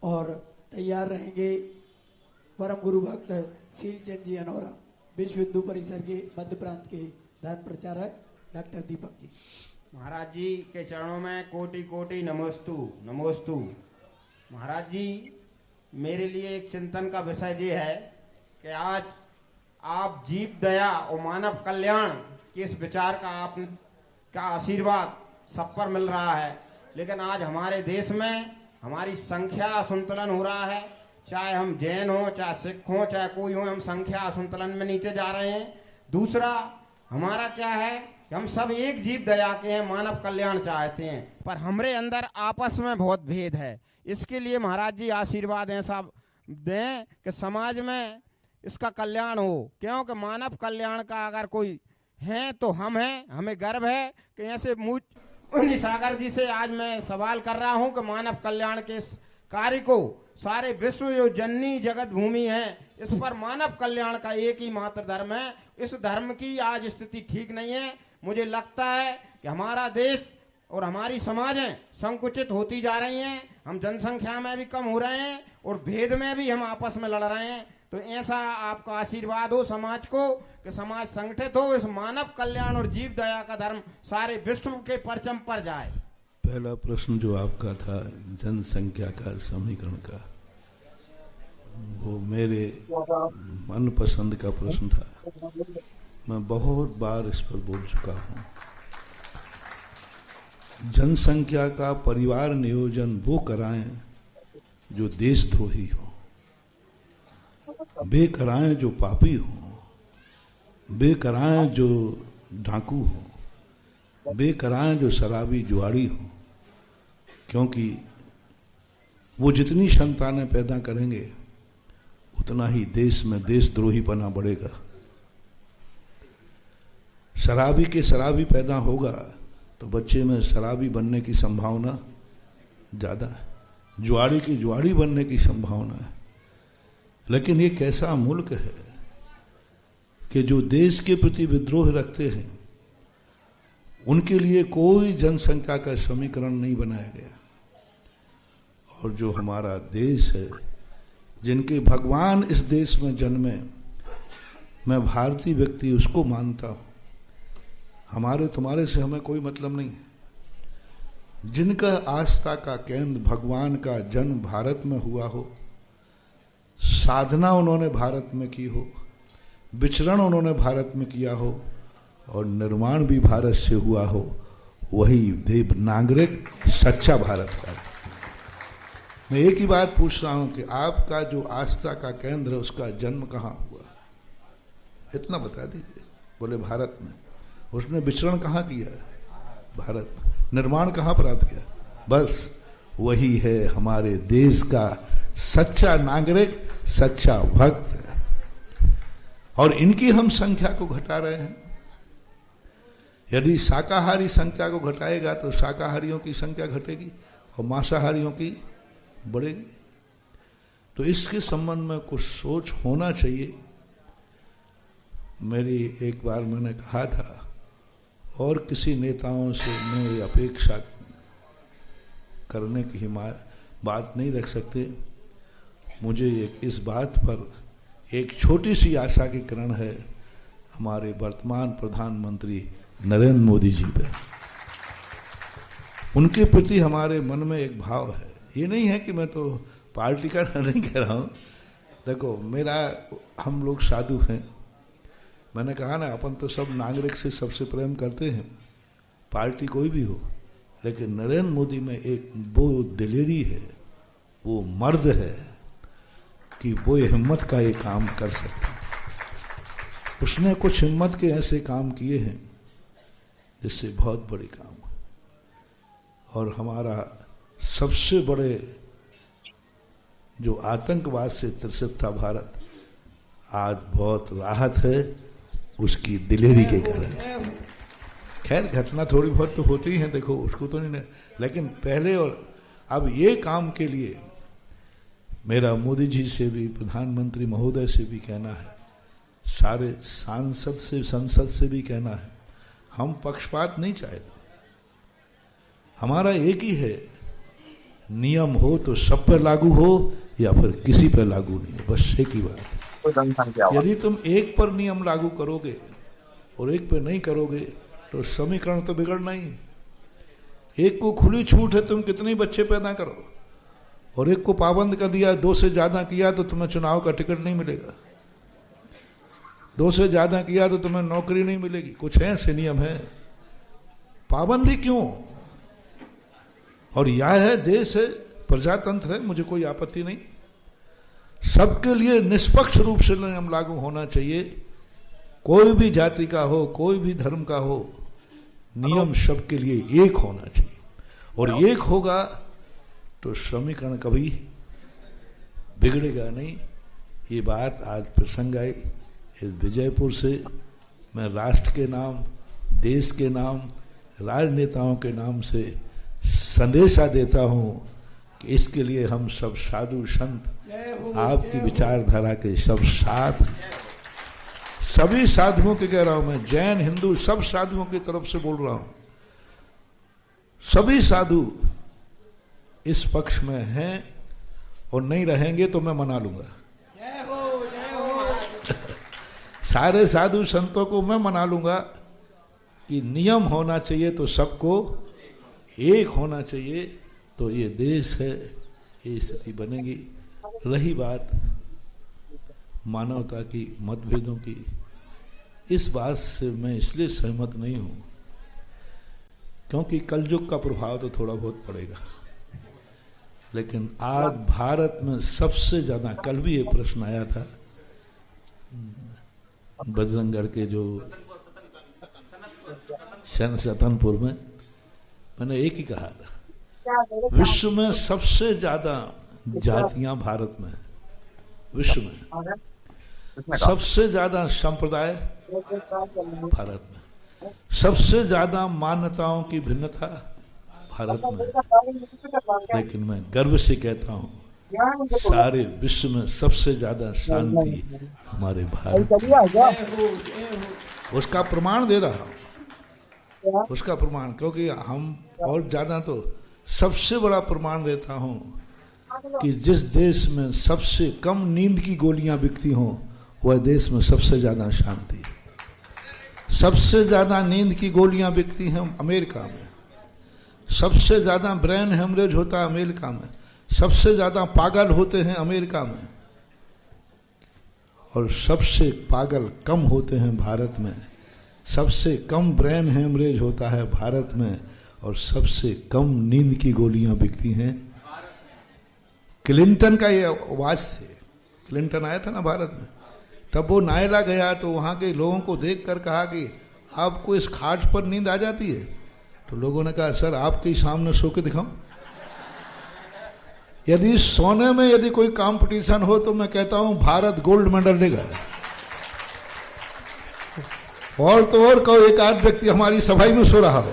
और तैयार रहेंगे परम गुरु भक्त शीलचंद जी अनोरा, विश्व हिंदू परिसर के मध्य प्रांत के धर्म प्रचारक डॉक्टर दीपक जी। महाराज जी के चरणों में कोटि कोटि नमोस्तु नमोस्तु। महाराज जी, मेरे लिए एक चिंतन का विषय ये है कि आज आप जीव दया और मानव कल्याण के इस विचार का का आशीर्वाद सब पर मिल रहा है, लेकिन आज हमारे देश में हमारी संख्या असंतुलन हो रहा है। चाहे हम जैन हो, चाहे सिख हो, चाहे कोई हो, हम संख्या असंतुलन में नीचे जा रहे हैं। दूसरा हमारा क्या है कि हम सब एक जीव दया के हैं, मानव कल्याण चाहते हैं, पर हमारे अंदर आपस में बहुत भेद है। इसके लिए महाराज जी आशीर्वाद ऐसा दें कि समाज में इसका कल्याण हो, क्योंकि मानव कल्याण का अगर कोई है तो हम हैं। हमें गर्व है कि ऐसे मुनि सागर जी से आज मैं सवाल कर रहा हूं कि मानव कल्याण के कार्य को सारे विश्व जो जननी जगत भूमि है, इस पर मानव कल्याण का एक ही मात्र धर्म है। इस धर्म की आज स्थिति ठीक नहीं है। मुझे लगता है कि हमारा देश और हमारी समाजें संकुचित होती जा रही हैं। हम जनसंख्या में भी कम हो रहे हैं और भेद में भी हम आपस में लड़ रहे हैं। तो ऐसा आपका आशीर्वाद हो समाज को कि समाज संगठित हो, इस मानव कल्याण और जीव दया का धर्म सारे विश्व के परचम पर जाए। पहला प्रश्न जो आपका था जनसंख्या का समीकरण का, वो मेरे मनपसंद का प्रश्न था। मैं बहुत बार इस पर बोल चुका हूं। जनसंख्या का परिवार नियोजन वो कराएं जो देशद्रोही हो, वे कराएं जो पापी हो, वे कराएं जो डाकू हो, वे कराएं जो शराबी जुआड़ी हो, क्योंकि वो जितनी संतानें पैदा करेंगे उतना ही देश में देशद्रोही बना बढ़ेगा। शराबी के शराबी पैदा होगा तो बच्चे में शराबी बनने की संभावना ज्यादा है, जुआड़ी की जुआड़ी बनने की संभावना है। लेकिन ये कैसा मुल्क है कि जो देश के प्रति विद्रोह रखते हैं उनके लिए कोई जनसंख्या का समीकरण नहीं बनाया गया। और जो हमारा देश है, जिनके भगवान इस देश में जन्मे, मैं भारतीय व्यक्ति उसको मानता हूं। हमारे तुम्हारे से हमें कोई मतलब नहीं है। जिनका आस्था का केंद्र भगवान का जन्म भारत में हुआ हो, साधना उन्होंने भारत में की हो, विचरण उन्होंने भारत में किया हो और निर्माण भी भारत से हुआ हो, वही देव नागरिक सच्चा भारत का। मैं एक ही बात पूछ रहा हूं कि आपका जो आस्था का केंद्र है उसका जन्म कहां हुआ, इतना बता दीजिए। बोले भारत में। उसने विचरण कहां किया? भारत में। निर्माण कहां प्राप्त किया? बस वही है हमारे देश का सच्चा नागरिक, सच्चा भक्त है। और इनकी हम संख्या को घटा रहे हैं। यदि शाकाहारी संख्या को घटाएगा तो शाकाहारियों की संख्या घटेगी और मांसाहारियों की बढ़ेगी। तो इसके संबंध में कुछ सोच होना चाहिए। मेरी एक बार मैंने कहा था, और किसी नेताओं से मैं अपेक्षा करने की बात नहीं रख सकते। मुझे इस बात पर एक छोटी सी आशा की किरण है हमारे वर्तमान प्रधानमंत्री नरेंद्र मोदी जी पे। उनके प्रति हमारे मन में एक भाव है। ये नहीं है कि मैं तो पार्टी का नहीं कह रहा हूं। देखो, हम लोग साधु हैं। मैंने कहा ना, अपन तो सब नागरिक से सबसे प्रेम करते हैं, पार्टी कोई भी हो। लेकिन नरेंद्र मोदी में एक वो दिलेरी है, वो मर्द है कि वो हिम्मत का ये काम कर सकता है। उसने कुछ हिम्मत के ऐसे काम किए हैं जिससे बहुत बड़े काम हुए। और हमारा सबसे बड़े जो आतंकवाद से त्रसित था भारत, आज बहुत राहत है उसकी दिलेरी के कारण। खैर, घटना थोड़ी बहुत तो होती ही है, देखो उसको तो नहीं, लेकिन पहले और अब ये काम के लिए मेरा मोदी जी से भी, प्रधानमंत्री महोदय से भी कहना है, सारे सांसद से, संसद से भी कहना है, हम पक्षपात नहीं चाहते। हमारा एक ही है नियम हो तो सब पर लागू हो या फिर किसी पर लागू नहीं हो, बस एक ही बात है। यदि तुम एक पर नियम लागू करोगे और एक पर नहीं करोगे तो समीकरण तो बिगड़ना ही। एक को खुली छूट है, तुम कितने बच्चे पैदा करो, और एक को पाबंद कर दिया, 2 से ज्यादा किया तो तुम्हें चुनाव का टिकट नहीं मिलेगा, 2 से ज्यादा किया तो तुम्हें नौकरी नहीं मिलेगी। कुछ ऐसे नियम है, पाबंदी क्यों? और यह है देश है, प्रजातंत्र है, मुझे कोई आपत्ति नहीं। सबके लिए निष्पक्ष रूप से नियम लागू होना चाहिए, कोई भी जाति का हो, कोई भी धर्म का हो, नियम सबके लिए एक होना चाहिए। और एक होगा तो समीकरण कभी बिगड़ेगा नहीं। ये बात आज प्रसंग आई इस विजयपुर से। मैं राष्ट्र के नाम, देश के नाम, राजनेताओं के नाम से संदेशा देता हूं कि इसके लिए हम सब साधु संत, आपकी विचारधारा के सब साथ, सभी साधुओं के कह रहा हूं मैं, जैन हिंदू सब साधुओं की तरफ से बोल रहा हूं, सभी साधु इस पक्ष में हैं और नहीं रहेंगे तो मैं मना लूंगा। जय हो, जय हो। सारे साधु संतों को मैं मना लूंगा कि नियम होना चाहिए तो सबको एक होना चाहिए, तो ये देश है, ये स्थिति बनेगी। रही बात मानवता की, मतभेदों की, इस बात से मैं इसलिए सहमत नहीं हूं क्योंकि कलयुग का प्रभाव तो थोड़ा बहुत पड़ेगा, लेकिन आज भारत में सबसे ज्यादा, कल भी ये प्रश्न आया था बजरंगगढ़ के जो सतनपुर में, मैंने एक ही कहा था, विश्व में सबसे ज्यादा जातियां भारत में, विश्व में सबसे ज्यादा संप्रदाय भारत में, सबसे ज्यादा मान्यताओं की भिन्नता भारत में। लेकिन मैं गर्व से कहता हूं सारे विश्व में सबसे ज्यादा शांति हमारे भारत में। उसका प्रमाण दे रहा हूं, उसका प्रमाण, क्योंकि हम और ज्यादा तो सबसे बड़ा प्रमाण देता हूं कि जिस देश में सबसे कम नींद की गोलियां बिकती हों वह देश में सबसे ज्यादा शांति। सबसे ज्यादा नींद की गोलियां बिकती हैं अमेरिका में, सबसे ज्यादा ब्रेन हेमरेज होता है अमेरिका में, सबसे ज्यादा पागल होते हैं अमेरिका में, और सबसे पागल कम होते हैं भारत में। सबसे कम ब्रेन हेमरेज होता है भारत में और सबसे कम नींद की गोलियां बिकती हैं। क्लिंटन का ये आवाज थे, क्लिंटन आया था ना भारत में, तब वो नायला गया तो वहां के लोगों को देखकर कहा कि आपको इस खाट पर नींद आ जाती है? तो लोगों ने कहा सर आपके सामने सो के दिखाऊं? यदि सोने में यदि कोई कंपटीशन हो तो मैं कहता हूं भारत गोल्ड मेडल लेगा। और तो और कहो एक आध व्यक्ति हमारी सफाई में सो रहा हो।